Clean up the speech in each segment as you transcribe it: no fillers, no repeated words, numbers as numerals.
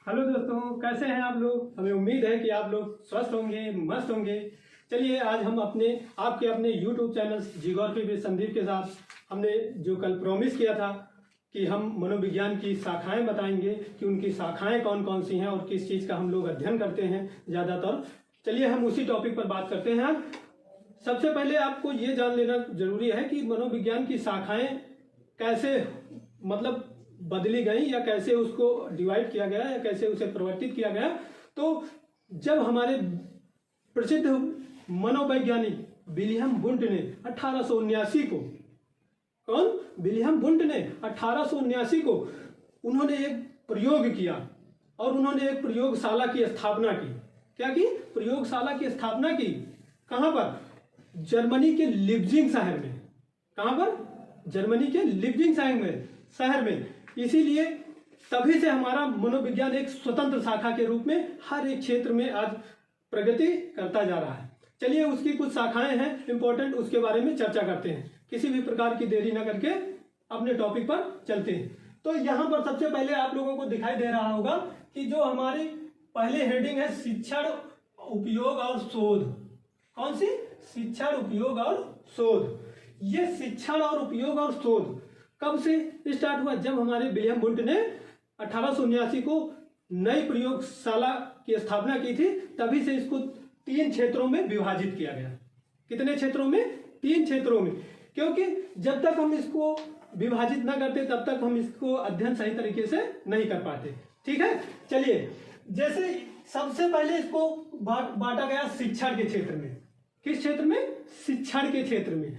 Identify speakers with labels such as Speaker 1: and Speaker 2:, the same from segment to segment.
Speaker 1: Hello दोस्तों, कैसे हैं आप लोग। हमें उम्मीद है कि आप लोग स्वस्थ होंगे, मस्त होंगे। चलिए आज हम अपने YouTube channel geography with Sandeep के साथ हमने जो कल प्रॉमिस किया था कि हम मनोविज्ञान की शाखाएं बताएंगे कि उनकी शाखाएं कौन कौन सी हैं और किस चीज़ का हम लोग अध्ययन करते हैं ज़्यादातर। चलिए हम उसी टॉपिक पर बात करते हैं। सबसे पहले आपको ये जान लेना जरूरी है कि मनोविज्ञान की शाखाएं कैसे बदली गई या कैसे उसको डिवाइड किया गया या कैसे उसे परिवर्तित किया गया। तो जब हमारे प्रसिद्ध मनोवैज्ञानिक विलियम वुंट ने 1879 को, विलियम वुंट ने 1879 को उन्होंने एक प्रयोग किया और उन्होंने एक प्रयोगशाला की स्थापना की। क्या की? प्रयोगशाला की स्थापना की। कहां पर? जर्मनी के लिप्जिंग शहर में। कहां पर? जर्मनी के लिप्जिंग शहर में। इसीलिए तभी से हमारा मनोविज्ञान एक स्वतंत्र शाखा के रूप में हर एक क्षेत्र में आज प्रगति करता जा रहा है। चलिए उसकी कुछ शाखाएं हैं इंपॉर्टेंट, उसके बारे में चर्चा करते हैं। किसी भी प्रकार की देरी न करके अपने टॉपिक पर चलते हैं। तो यहाँ पर सबसे पहले आप लोगों को दिखाई दे रहा होगा कि जो हमारी पहले हेडिंग है शिक्षण, उपयोग और शोध। कौन सी? शिक्षण, उपयोग और शोध। ये शिक्षण और उपयोग और शोध कब से स्टार्ट हुआ? जब हमारे विलियम वुंट ने 1879 को नई प्रयोगशाला की स्थापना की थी, तभी से इसको 3 क्षेत्रों में विभाजित किया गया। कितने क्षेत्रों में? 3 क्षेत्रों में। क्योंकि जब तक हम इसको विभाजित ना करते तब तक हम इसको अध्ययन सही तरीके से नहीं कर पाते। ठीक है, चलिए जैसे सबसे पहले इसको बांटा गया शिक्षण के क्षेत्र में। किस क्षेत्र में? शिक्षण के क्षेत्र में।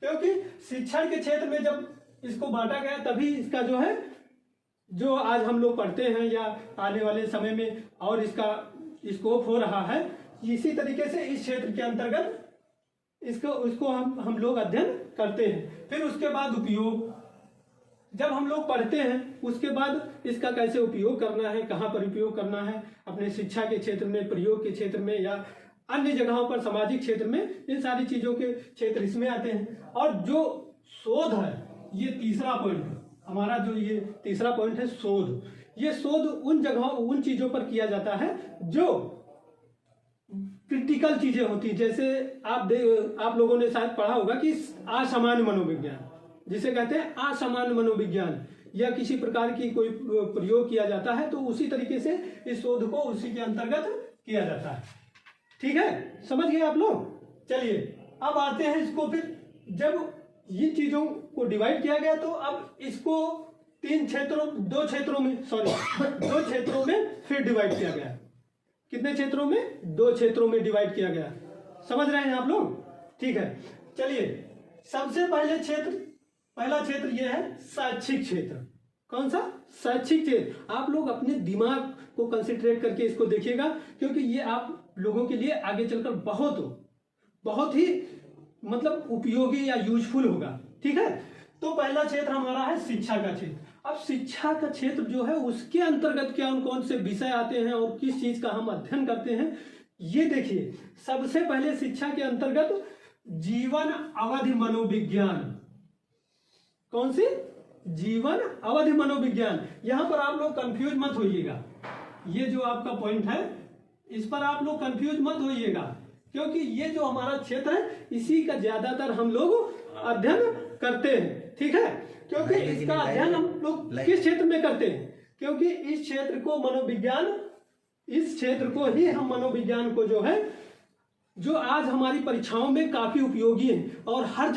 Speaker 1: क्योंकि शिक्षण के क्षेत्र में जब इसको बांटा गया तभी इसका जो आज हम लोग पढ़ते हैं या आने वाले समय में और इसका स्कोप हो रहा है, इसी तरीके से इस क्षेत्र के अंतर्गत उसको हम लोग अध्ययन करते हैं। फिर उसके बाद उपयोग, जब हम लोग पढ़ते हैं उसके बाद इसका कैसे उपयोग करना है, कहाँ पर उपयोग करना है, अपने शिक्षा के क्षेत्र में, प्रयोग के क्षेत्र में या अन्य जगहों पर, सामाजिक क्षेत्र में, इन सारी चीजों के क्षेत्र इसमें आते हैं। और जो शोध है, ये तीसरा पॉइंट है हमारा, जो ये तीसरा पॉइंट है शोध। ये शोध उन जगहों, उन चीजों पर किया जाता है जो क्रिटिकल चीजें होती, जैसे आप लोगों ने शायद पढ़ा होगा कि असामान्य मनोविज्ञान, जिसे कहते हैं असामान्य मनोविज्ञान, या किसी प्रकार की कोई प्रयोग किया जाता है तो उसी तरीके से इस शोध को उसी के अंतर्गत किया जाता है। ठीक है, समझ गए आप लोग। चलिए अब आते हैं इसको, फिर जब इन चीजों को डिवाइड किया गया तो अब इसको दो क्षेत्रों में फिर डिवाइड किया गया। कितने क्षेत्रों में? 2 क्षेत्रों में डिवाइड किया गया। समझ रहे हैं आप लोग? ठीक है, चलिए सबसे पहला क्षेत्र यह है शैक्षिक क्षेत्र। कौन सा? शैक्षिक क्षेत्र। आप लोग अपने दिमाग को कंसंट्रेट करके इसको देखिएगा, क्योंकि ये आप लोगों के लिए आगे चलकर बहुत ही उपयोगी या यूजफुल होगा। ठीक है, तो पहला क्षेत्र हमारा है शिक्षा का क्षेत्र। अब शिक्षा का क्षेत्र जो है उसके अंतर्गत कौन से विषय आते हैं और किस चीज का हम अध्ययन करते हैं, ये देखिए। सबसे पहले शिक्षा के अंतर्गत जीवन अवधि मनोविज्ञान। कौन सी? जीवन अवधि मनोविज्ञान। यहां पर आप लोग कंफ्यूज मत होइएगा। ये जो आपका पॉइंट है इस पर आप लोग कंफ्यूज मत होइएगा, क्योंकि ये जो हमारा क्षेत्र है इसी का ज्यादातर हम लोग अध्ययन करते हैं। ठीक है, क्योंकि इसका अध्ययन हम लोग किस क्षेत्र में करते हैं? क्योंकि इस क्षेत्र को ही हम मनोविज्ञान को जो आज हमारी परीक्षाओं में काफी उपयोगी है और हर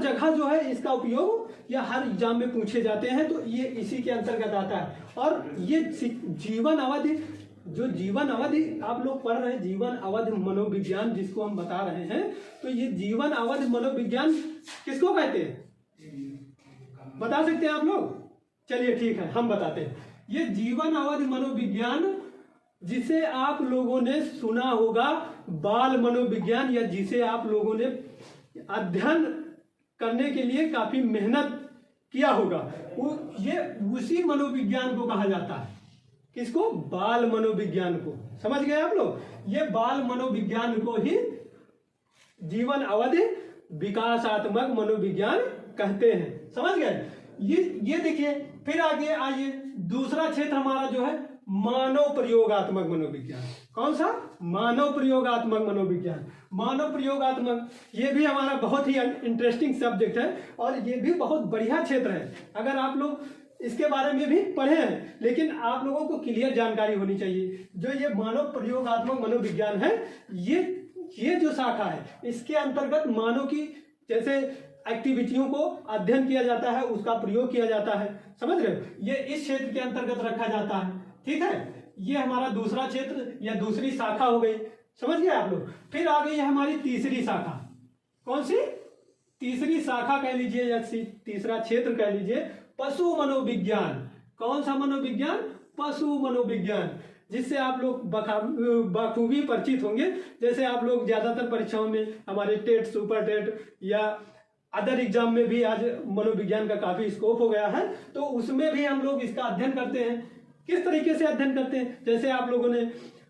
Speaker 1: जगह जो है इसका उपयोग या हर एग्जाम में पूछे जाते हैं, तो ये इसी के अंतर्गत आता है। और ये जीवन अवधि आप लोग पढ़ रहे हैं, जीवन अवधि मनोविज्ञान जिसको हम बता रहे हैं, तो ये जीवन अवधि मनोविज्ञान किसको कहते हैं? बता सकते हैं आप लोग? चलिए ठीक है, हम बताते हैं। ये जीवन अवधि मनोविज्ञान, जिसे आप लोगों ने सुना होगा बाल मनोविज्ञान, या जिसे आप लोगों ने अध्ययन करने के लिए काफी मेहनत किया होगा, ये उसी मनोविज्ञान को कहा जाता है। किसको? बाल मनोविज्ञान को। समझ गए आप लोग? ये बाल मनोविज्ञान को ही जीवन अवधि विकासात्मक मनोविज्ञान कहते हैं। समझ गए? ये देखिए, फिर आगे आइए, दूसरा क्षेत्र हमारा जो है मानव प्रयोगात्मक मनोविज्ञान। कौन सा? मानव प्रयोगात्मक मनोविज्ञान। मानव प्रयोगात्मक, ये भी हमारा बहुत ही इंटरेस्टिंग सब्जेक्ट है और ये भी बहुत बढ़िया क्षेत्र है। अगर आप लोग इसके बारे में भी पढ़े हैं, लेकिन आप लोगों को क्लियर जानकारी होनी चाहिए। जो ये मानव प्रयोगात्मक मनोविज्ञान है, ये जो शाखा है, इसके अंतर्गत मानव की जैसे एक्टिविटियों को अध्ययन किया जाता है, उसका प्रयोग किया जाता है। समझ रहे हो? ये इस क्षेत्र के अंतर्गत रखा जाता है। ठीक है, ये हमारा दूसरा क्षेत्र या दूसरी शाखा हो गई। समझ गए आप लोग? फिर आ गई है हमारी तीसरी शाखा। कौन सी? तीसरी शाखा कह लीजिए या तीसरा क्षेत्र कह लीजिए, पशु मनोविज्ञान। कौन सा मनोविज्ञान? पशु मनोविज्ञान, जिससे आप लोग बखूबी परिचित होंगे। जैसे आप लोग ज्यादातर परीक्षाओं में, हमारे टेट, सुपर टेट या अदर एग्जाम में भी आज मनोविज्ञान का काफी स्कोप हो गया है, तो उसमें भी हम लोग इसका अध्ययन करते हैं। किस तरीके से अध्ययन करते हैं? जैसे आप लोगों ने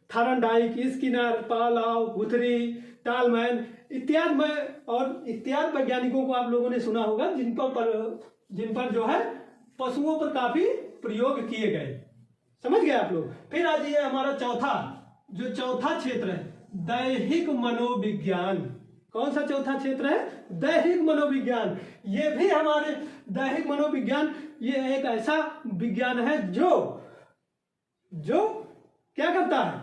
Speaker 1: थारनडाइक, स्किनर, पावलोव, गुथरी, टालमैन इत्यादि वैज्ञानिकों को आप लोगों ने सुना होगा, जिन पर जो है पशुओं पर काफी प्रयोग किए गए। समझ गए आप लोग? फिर आ जाइए हमारा चौथा क्षेत्र है, दैहिक मनोविज्ञान। कौन सा चौथा क्षेत्र है? दैहिक मनोविज्ञान। ये भी हमारे दैहिक मनोविज्ञान, ये एक ऐसा विज्ञान है जो क्या करता है?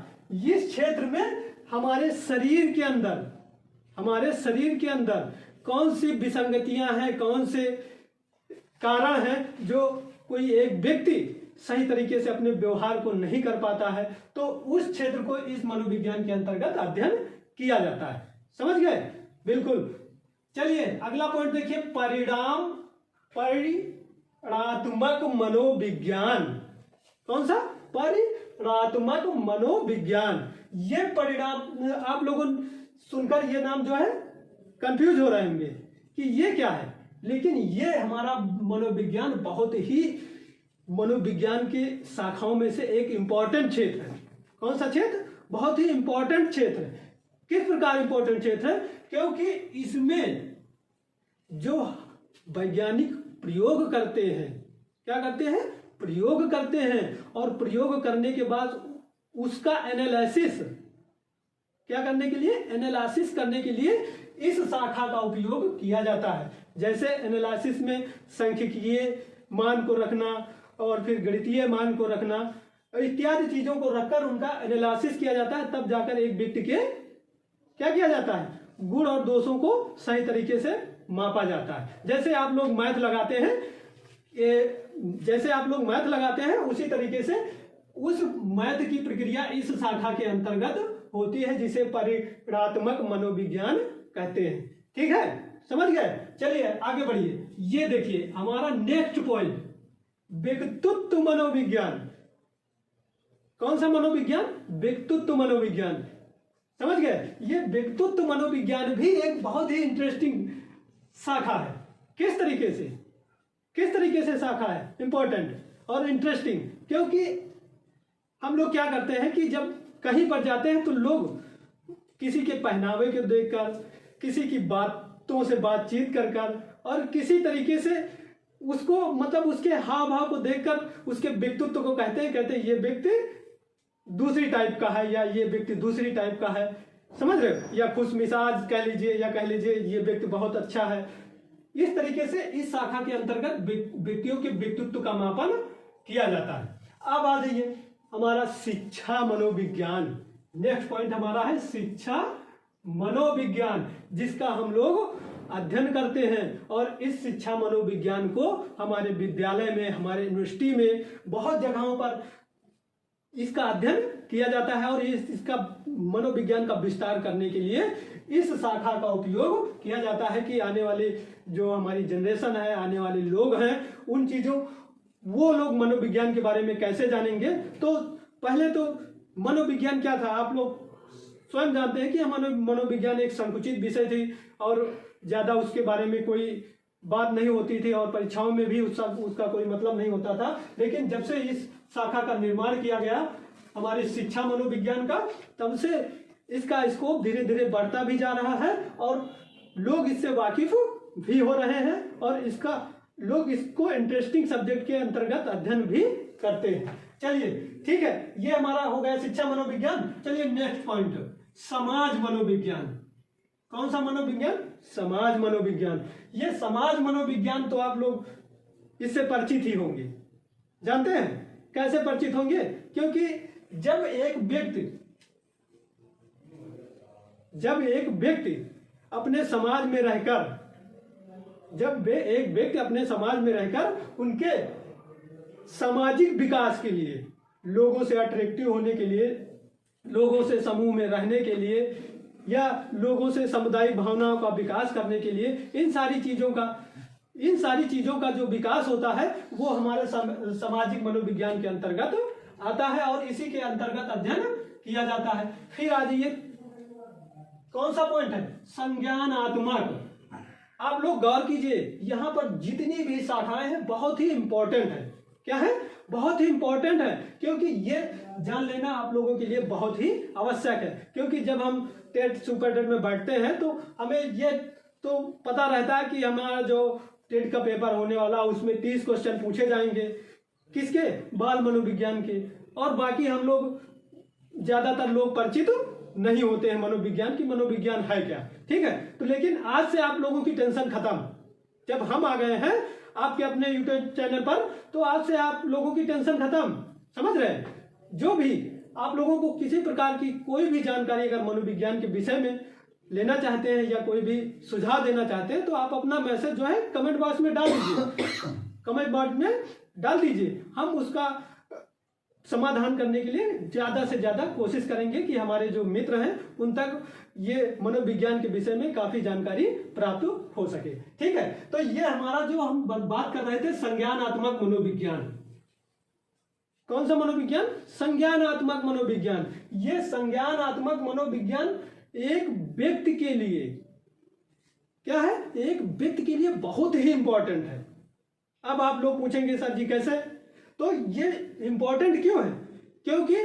Speaker 1: इस क्षेत्र में हमारे शरीर के अंदर कौन सी विसंगतियां हैं, कौन से कारण हैं जो कोई एक व्यक्ति सही तरीके से अपने व्यवहार को नहीं कर पाता है, तो उस क्षेत्र को इस मनोविज्ञान के अंतर्गत अध्ययन किया जाता है। समझ गए? बिल्कुल। चलिए अगला पॉइंट देखिए, परिणात्मक मनोविज्ञान। कौन सा? परिणात्मक मनोविज्ञान। ये परिणाम, आप लोगों सुनकर ये नाम जो है कंफ्यूज हो रहे होंगे कि ये क्या है, लेकिन ये हमारा मनोविज्ञान बहुत ही मनोविज्ञान की शाखाओं में से एक इंपॉर्टेंट क्षेत्र है। कौन सा क्षेत्र? बहुत ही इंपॉर्टेंट क्षेत्र है। किस प्रकार इंपॉर्टेंट क्षेत्र है? क्योंकि इसमें जो वैज्ञानिक प्रयोग करते हैं, क्या करते हैं? प्रयोग करते हैं, और प्रयोग करने के बाद उसका एनालिसिस क्या करने के लिए? एनालिसिस करने के लिए इस शाखा का उपयोग किया जाता है। जैसे एनालिसिस में सांख्यिकीय मान को रखना और फिर गणितीय मान को रखना इत्यादि चीजों को रखकर उनका एनालिसिस किया जाता है, तब जाकर एक व्यक्ति के क्या किया जाता है? गुण और दोषों को सही तरीके से मापा जाता है। जैसे आप लोग मैथ लगाते हैं, उसी तरीके से उस मैथ की प्रक्रिया इस शाखा के अंतर्गत होती है, जिसे परिणात्मक मनोविज्ञान कहते हैं। ठीक है, समझ गए? चलिए आगे बढ़िए। ये देखिए हमारा नेक्स्ट पॉइंट, व्यक्तित्व मनोविज्ञान। कौन सा मनोविज्ञान? व्यक्तित्व मनोविज्ञान। समझ गए? ये व्यक्तित्व मनोविज्ञान भी एक बहुत ही इंटरेस्टिंग शाखा है। किस तरीके से शाखा है? इंपॉर्टेंट और इंटरेस्टिंग, क्योंकि हम लोग क्या करते हैं कि जब कहीं पर जाते हैं तो लोग किसी के पहनावे को देखकर, किसी की बातों से बातचीत कर और किसी तरीके से उसको, मतलब उसके हाव भाव को देखकर उसके व्यक्तित्व को कहते हैं ये व्यक्ति दूसरी टाइप का है, या ये व्यक्ति दूसरी टाइप का है। समझ रहे हो? या खुश मिजाज कह लीजिए, या कह लीजिए ये व्यक्ति बहुत अच्छा है। इस तरीके से इस शाखा के अंतर्गत व्यक्तियों के व्यक्तित्व का मापन किया जाता है। अब आ जाइए हमारा शिक्षा मनोविज्ञान। नेक्स्ट पॉइंट हमारा है शिक्षा मनोविज्ञान, जिसका हम लोग अध्ययन करते हैं। और इस शिक्षा मनोविज्ञान को हमारे विद्यालय में, हमारे यूनिवर्सिटी में, बहुत जगहों पर इसका अध्ययन किया जाता है। और इसका मनोविज्ञान का विस्तार करने के लिए इस शाखा का उपयोग किया जाता है कि आने वाले जो हमारी जनरेशन है, आने वाले लोग हैं, उन चीजों, वो लोग मनोविज्ञान के बारे में कैसे जानेंगे। तो पहले तो मनोविज्ञान क्या था, आप लोग स्वयं जानते हैं कि मनोविज्ञान एक संकुचित विषय थी और ज्यादा उसके बारे में कोई बात नहीं होती थी और परीक्षाओं में भी उसका कोई मतलब नहीं होता था। लेकिन जब से इस शाखा का निर्माण किया गया हमारी शिक्षा मनोविज्ञान का, तब से इसका स्कोप धीरे धीरे बढ़ता भी जा रहा है और लोग इससे वाकिफ भी हो रहे हैं और लोग इसको इंटरेस्टिंग सब्जेक्ट के अंतर्गत अध्ययन भी करते हैं। चलिए ठीक है, ये हमारा हो गया शिक्षा मनोविज्ञान। चलिए नेक्स्ट पॉइंट, समाज मनोविज्ञान। कौन सा मनोविज्ञान? समाज मनोविज्ञान। ये समाज मनोविज्ञान तो आप लोग इससे परिचित ही होंगे, जानते हैं कैसे परिचित होंगे? क्योंकि जब एक व्यक्ति अपने समाज में रहकर उनके सामाजिक विकास के लिए, लोगों से अट्रैक्टिव होने के लिए, लोगों से समूह में रहने के लिए या लोगों से सामुदायिक भावनाओं का विकास करने के लिए, इन सारी चीजों का जो विकास होता है वो हमारे सामाजिक मनोविज्ञान के अंतर्गत आता है और इसी के अंतर्गत अध्ययन किया जाता है। फिर आ जाइए, कौन सा पॉइंट है? संज्ञानात्मक। आप लोग गौर कीजिए, यहां पर जितनी भी शाखाएं हैं बहुत ही इंपॉर्टेंट है। क्या है? बहुत ही इंपॉर्टेंट है, क्योंकि ये जान लेना आप लोगों के लिए बहुत ही आवश्यक है। क्योंकि जब हम टेट सुपर टेट में बैठते हैं तो हमें ये तो पता रहता है कि हमारा जो टेट का पेपर होने वाला उसमें 30 क्वेश्चन पूछे जाएंगे, किसके? बाल मनोविज्ञान के। और बाकी हम लोग ज्यादातर लोग परिचित नहीं होते हैं मनोविज्ञान की, मनोविज्ञान है क्या, ठीक है। तो लेकिन आज से आप लोगों की टेंशन खत्म, जब हम आ गए हैं आपके अपने यूट्यूब चैनल पर, तो आज से आप लोगों की टेंशन खत्म, समझ रहे हैं। जो भी आप लोगों को किसी प्रकार की कोई भी जानकारी अगर मनोविज्ञान के विषय में लेना चाहते हैं या कोई भी सुझाव देना चाहते हैं तो आप अपना मैसेज जो है कमेंट बॉक्स में डाल दीजिए, कमेंट बॉक्स में डाल दीजिए। हम उसका समाधान करने के लिए ज्यादा से ज्यादा कोशिश करेंगे कि हमारे जो मित्र हैं उन तक ये मनोविज्ञान के विषय में काफी जानकारी प्राप्त हो सके, ठीक है। तो ये हमारा जो हम बात कर रहे थे संज्ञानात्मक मनोविज्ञान। कौन सा मनोविज्ञान? संज्ञानात्मक मनोविज्ञान। ये संज्ञानात्मक मनोविज्ञान एक व्यक्ति के लिए क्या है? एक व्यक्ति के लिए बहुत ही इंपॉर्टेंट है। अब आप लोग पूछेंगे सर जी कैसे? तो ये इंपॉर्टेंट क्यों है? क्योंकि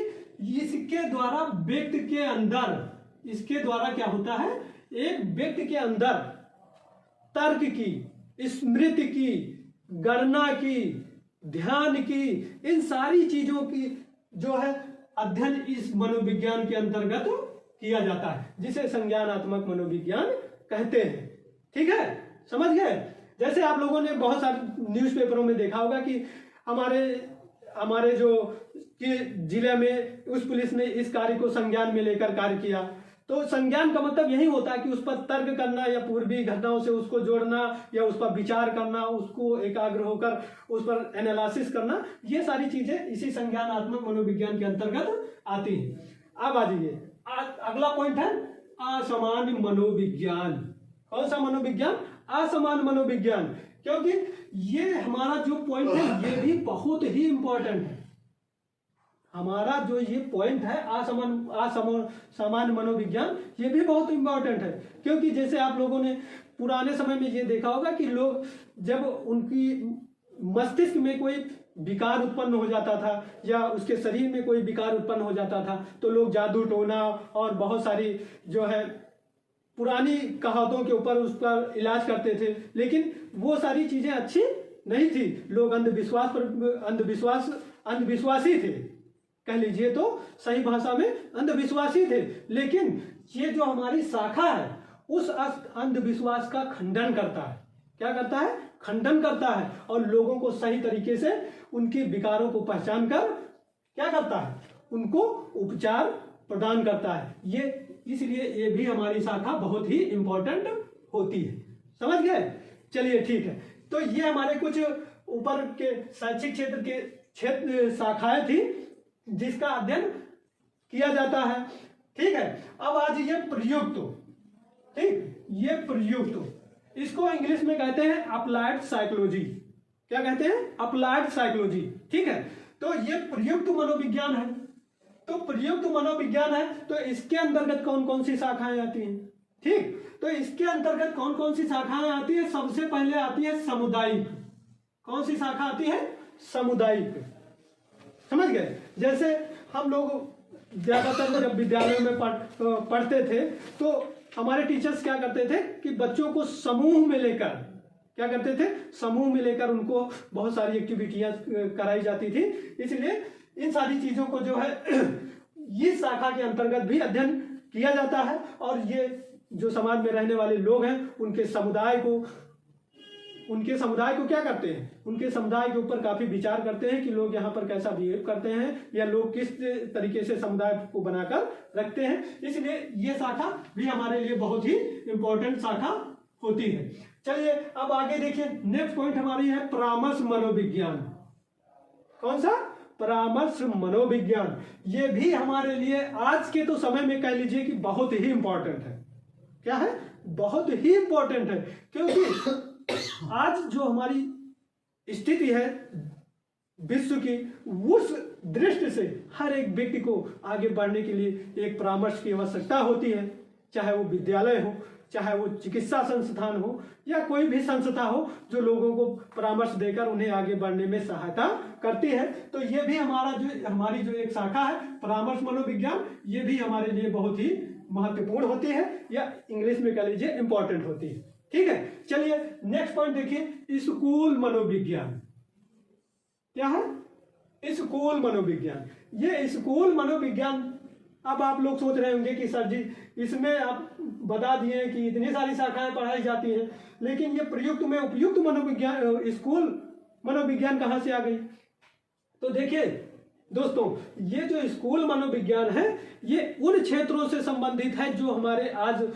Speaker 1: इसके द्वारा व्यक्ति के अंदर, इसके द्वारा क्या होता है? एक व्यक्ति के अंदर तर्क की, स्मृति की, गणना की, ध्यान की, इन सारी चीजों की जो है अध्ययन इस मनोविज्ञान के अंतर्गत किया जाता है, जिसे संज्ञानात्मक मनोविज्ञान कहते हैं, ठीक है। समझ गए? जैसे आप लोगों ने बहुत सारे न्यूज़पेपरों में देखा होगा कि हमारे जो कि जिले में उस पुलिस ने इस कार्य को संज्ञान में लेकर कार्य किया। तो संज्ञान का मतलब यही होता है कि उस पर तर्क करना या पूर्वी घटनाओं से उसको जोड़ना या उस पर विचार करना, उसको एकाग्र होकर उस पर एनालिसिस करना, ये सारी चीजें इसी संज्ञानात्मक मनोविज्ञान के अंतर्गत आती हैं। अब आ जाइए, अगला पॉइंट है असमान मनोविज्ञान। कौन सा मनोविज्ञान? असमान मनोविज्ञान। क्योंकि ये हमारा जो पॉइंट है ये भी बहुत ही इंपॉर्टेंट है। हमारा जो ये पॉइंट है असमान मनोविज्ञान, ये भी बहुत इंपॉर्टेंट है। क्योंकि जैसे आप लोगों ने पुराने समय में ये देखा होगा कि लोग जब उनकी मस्तिष्क में कोई विकार उत्पन्न हो जाता था या उसके शरीर में कोई विकार उत्पन्न हो जाता था तो लोग जादू टोना और बहुत सारी जो है पुरानी कहावतों के ऊपर उस पर इलाज करते थे। लेकिन वो सारी चीजें अच्छी नहीं थी। लोग अंधविश्वासी थे, कह लीजिए तो सही भाषा में अंधविश्वासी थे। लेकिन ये जो हमारी शाखा है उस अंधविश्वास का खंडन करता है। क्या करता है? खंडन करता है और लोगों को सही तरीके से उनके विकारों को पहचान कर क्या करता है? उनको उपचार प्रदान करता है। ये इसलिए ये भी हमारी शाखा बहुत ही इंपॉर्टेंट होती है। समझ गए? चलिए ठीक है। तो ये हमारे कुछ ऊपर के शैक्षिक क्षेत्र शाखाएं थी जिसका अध्ययन किया जाता है, ठीक है। अब आज ये प्रयुक्त, ठीक, ये प्रयुक्त, इसको इंग्लिश में कहते हैं अप्लाइड साइकोलॉजी। क्या कहते हैं? अप्लाइड साइकोलॉजी, ठीक है। तो ये प्रयुक्त मनोविज्ञान है। तो प्रयुक्त मनोविज्ञान है तो इसके अंतर्गत कौन कौन सी शाखाएं आती हैं? ठीक, तो इसके अंतर्गत कौन कौन सी शाखाएं आती है? सबसे पहले आती है सामुदायिक। कौन सी शाखा आती है? सामुदायिक। समझ गए? जैसे हम लोग ज्यादातर जब विद्यालयों में पढ़ते थे तो हमारे टीचर्स क्या करते थे कि बच्चों को समूह में लेकर क्या करते थे? समूह में लेकर उनको बहुत सारी एक्टिविटियां कराई जाती थी। इसलिए इन सारी चीजों को जो है इस शाखा के अंतर्गत भी अध्ययन किया जाता है। और ये जो समाज में रहने वाले लोग हैं उनके समुदाय को क्या करते हैं, उनके समुदाय के ऊपर काफी विचार करते हैं कि लोग यहाँ पर कैसा बिहेव करते हैं या लोग किस तरीके से समुदाय को बनाकर रखते हैं। इसलिए ये शाखा भी हमारे लिए बहुत ही इंपॉर्टेंट शाखा होती है। चलिए अब आगे देखिए, नेक्स्ट पॉइंट हमारी है परामर्श मनोविज्ञान। कौन सा? परामर्श मनोविज्ञान। ये भी हमारे लिए आज के तो समय में कह लीजिए कि बहुत ही इंपॉर्टेंट है। क्या है? बहुत ही इंपॉर्टेंट है, क्योंकि आज जो हमारी स्थिति है विश्व की, उस दृष्टि से हर एक व्यक्ति को आगे बढ़ने के लिए एक परामर्श की आवश्यकता होती है। चाहे वो विद्यालय हो, चाहे वो चिकित्सा संस्थान हो या कोई भी संस्था हो जो लोगों को परामर्श देकर उन्हें आगे बढ़ने में सहायता करती है। तो ये भी हमारी जो एक शाखा है परामर्श मनोविज्ञान, ये भी हमारे लिए बहुत ही महत्वपूर्ण होती है, या इंग्लिश में कह लीजिए इंपॉर्टेंट होती है। ठीक है, चलिए नेक्स्ट पॉइंट देखिए, स्कूल मनोविज्ञान। क्या है? स्कूल मनोविज्ञान। ये स्कूल मनोविज्ञान, अब आप लोग सोच रहे होंगे कि सर जी इसमें आप बता दिए कि इतनी सारी शाखाएं पढ़ाई जाती हैं, लेकिन ये प्रयुक्त में उपयुक्त मनोविज्ञान, स्कूल मनोविज्ञान कहाँ से आ गई? तो देखिए दोस्तों, ये जो स्कूल मनोविज्ञान है ये उन क्षेत्रों से संबंधित है जो हमारे आज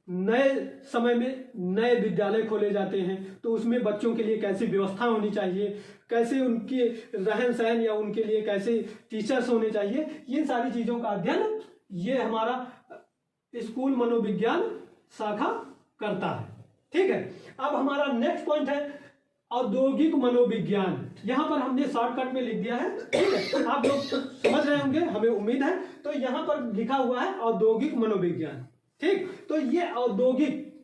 Speaker 1: नए समय में नए विद्यालय खोले जाते हैं। तो उसमें बच्चों के लिए कैसी व्यवस्था होनी चाहिए, कैसे उनके रहन सहन या उनके लिए कैसे टीचर्स होने चाहिए, इन सारी चीजों का अध्ययन ये हमारा स्कूल मनोविज्ञान शाखा करता है। ठीक है, अब हमारा नेक्स्ट पॉइंट है औद्योगिक मनोविज्ञान। यहां पर हमने शॉर्टकट में लिख दिया है, ठीक है, आप लोग समझ रहे होंगे, हमें उम्मीद है। तो यहां पर लिखा हुआ है औद्योगिक मनोविज्ञान। ठीक, तो ये औद्योगिक,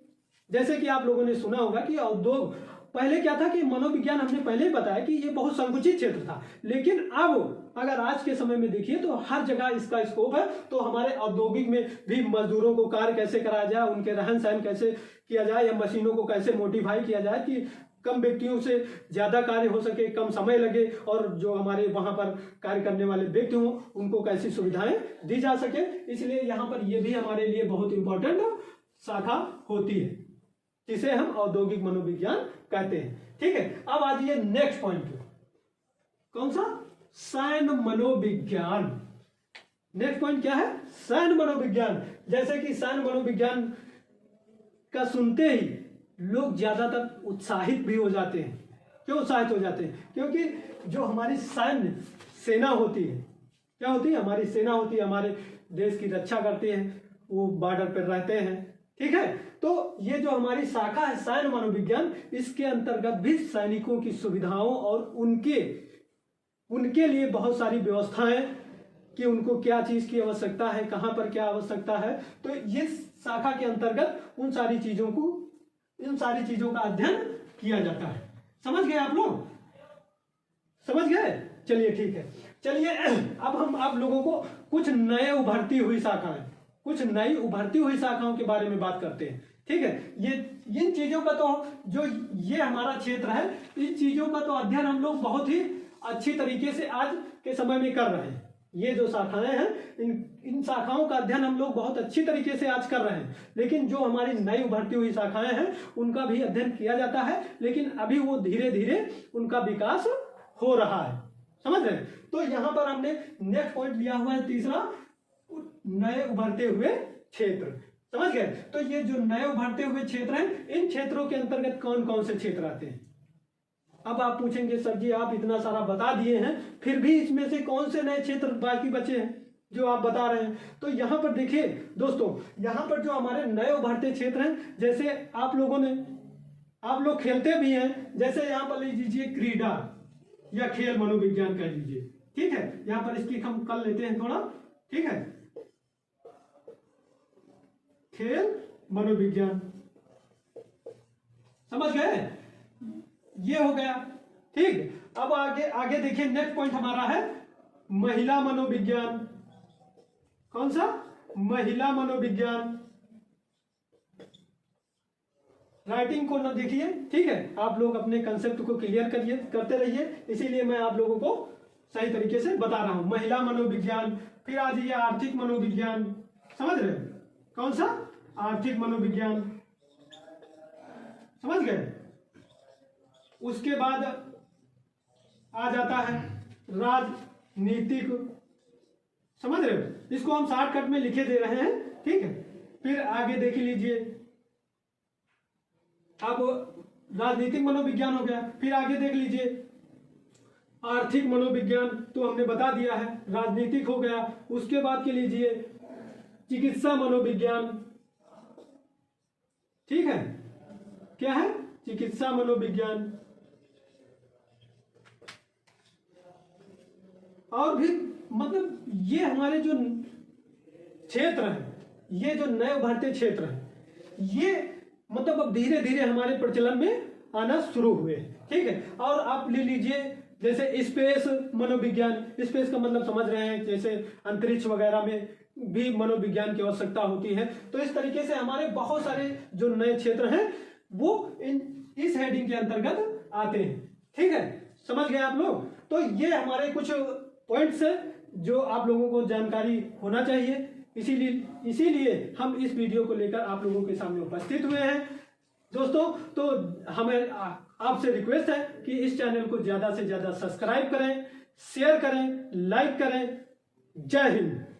Speaker 1: जैसे कि आप लोगों ने सुना होगा कि उद्योग, पहले क्या था कि मनोविज्ञान हमने पहले ही बताया कि ये बहुत संकुचित क्षेत्र था, लेकिन अब अगर आज के समय में देखिए तो हर जगह इसका स्कोप है। तो हमारे औद्योगिक में भी मजदूरों को कार्य कैसे कराया जाए, उनके रहन सहन कैसे किया जाए, या मशीनों को कैसे मोडिफाई किया जाए कि कम व्यक्तियों से ज्यादा कार्य हो सके, कम समय लगे, और जो हमारे वहां पर कार्य करने वाले व्यक्ति हों उनको कैसी सुविधाएं दी जा सके। इसलिए यहाँ पर ये भी हमारे लिए बहुत इंपॉर्टेंट शाखा होती है, जिसे हम औद्योगिक मनोविज्ञान कहते हैं। ठीक है, अब आ जाइए नेक्स्ट पॉइंट पे। कौन सा? सैन्य मनोविज्ञान। नेक्स्ट पॉइंट क्या है? सैन्य मनोविज्ञान। जैसे कि सैन्य मनोविज्ञान का सुनते ही लोग ज्यादातर उत्साहित भी हो जाते हैं। क्यों उत्साहित हो जाते हैं? क्योंकि जो हमारी सैन्य सेना होती है, क्या होती है? हमारी सेना होती है, हमारे देश की रक्षा करती है, वो बॉर्डर पर रहते हैं। ठीक है, तो ये जो हमारी शाखा है सैन्य मनोविज्ञान, इसके अंतर्गत भी सैनिकों की सुविधाओं और उनके लिए बहुत सारी व्यवस्थाएं कि उनको क्या चीज की आवश्यकता है, कहां पर क्या आवश्यकता है, तो ये शाखा के अंतर्गत इन सारी चीजों का अध्ययन किया जाता है। समझ गए आप लोग? समझ गए? चलिए ठीक है, चलिए अब हम आप लोगों को कुछ नई उभरती हुई शाखाओं के बारे में बात करते हैं। ठीक है, ये इन चीजों का तो जो ये हमारा क्षेत्र है, इन चीजों का तो अध्ययन हम लोग बहुत ही अच्छी तरीके से आज के समय में कर रहे हैं। ये जो शाखाएं हैं, इन शाखाओं का अध्ययन हम लोग बहुत अच्छी तरीके से आज कर रहे हैं। लेकिन जो हमारी नई उभरती हुई शाखाएं हैं उनका भी अध्ययन किया जाता है, लेकिन अभी वो धीरे धीरे उनका विकास हो रहा है। समझ रहे हैं? तो यहां पर हमने नेक्स्ट पॉइंट लिया हुआ है तीसरा, नए उभरते हुए क्षेत्र। समझ गए? तो ये जो नए उभरते हुए क्षेत्र हैं, इन क्षेत्रों के अंतर्गत कौन कौन से क्षेत्र आते हैं? अब आप पूछेंगे सर जी आप इतना सारा बता दिए हैं, फिर भी इसमें से कौन से नए क्षेत्र बाकी बचे हैं जो आप बता रहे हैं? तो यहां पर देखिए दोस्तों, यहां पर जो हमारे नए उभरते क्षेत्र हैं, जैसे आप लोग खेलते भी हैं, जैसे यहां पर ले लीजिए क्रीडा या खेल मनोविज्ञान कह लीजिए। ठीक है, यहां पर इसकी हम कर लेते हैं थोड़ा। ठीक है, खेल मनोविज्ञान, समझ गए? ये हो गया। ठीक, अब आगे देखिए, नेक्स्ट पॉइंट हमारा है महिला मनोविज्ञान। कौन सा? महिला मनोविज्ञान। राइटिंग को ना देखिए, ठीक है, आप लोग अपने कंसेप्ट को क्लियर करते रहिए, इसीलिए मैं आप लोगों को सही तरीके से बता रहा हूं। महिला मनोविज्ञान, फिर आ जाइए आर्थिक मनोविज्ञान, समझ रहे हैं? कौन सा? आर्थिक मनोविज्ञान, समझ गए? उसके बाद आ जाता है राजनीतिक, समझ रहे हो? इसको हम शॉर्टकट में लिखे दे रहे हैं, ठीक है। फिर आगे देख लीजिए, अब राजनीतिक मनोविज्ञान हो गया। फिर आगे देख लीजिए आर्थिक मनोविज्ञान, तो हमने बता दिया है। राजनीतिक हो गया। उसके बाद के लीजिए चिकित्सा मनोविज्ञान, ठीक है। क्या है? चिकित्सा मनोविज्ञान। और भी मतलब ये हमारे जो क्षेत्र है, ये जो नए उभरते क्षेत्र है, ये मतलब अब धीरे धीरे हमारे प्रचलन में आना शुरू हुए, ठीक है। और आप ले लीजिए जैसे स्पेस मनोविज्ञान, स्पेस का मतलब समझ रहे हैं, जैसे अंतरिक्ष वगैरह में भी मनोविज्ञान की आवश्यकता होती है। तो इस तरीके से हमारे बहुत सारे जो नए क्षेत्र हैं वो इस हेडिंग के अंतर्गत आते हैं, ठीक है। समझ गए आप लोग? तो ये हमारे कुछ पॉइंट्स है जो आप लोगों को जानकारी होना चाहिए, इसीलिए हम इस वीडियो को लेकर आप लोगों के सामने उपस्थित हुए हैं दोस्तों। तो हमें आपसे रिक्वेस्ट है कि इस चैनल को ज्यादा से ज्यादा सब्सक्राइब करें, शेयर करें, लाइक करें। जय हिंद।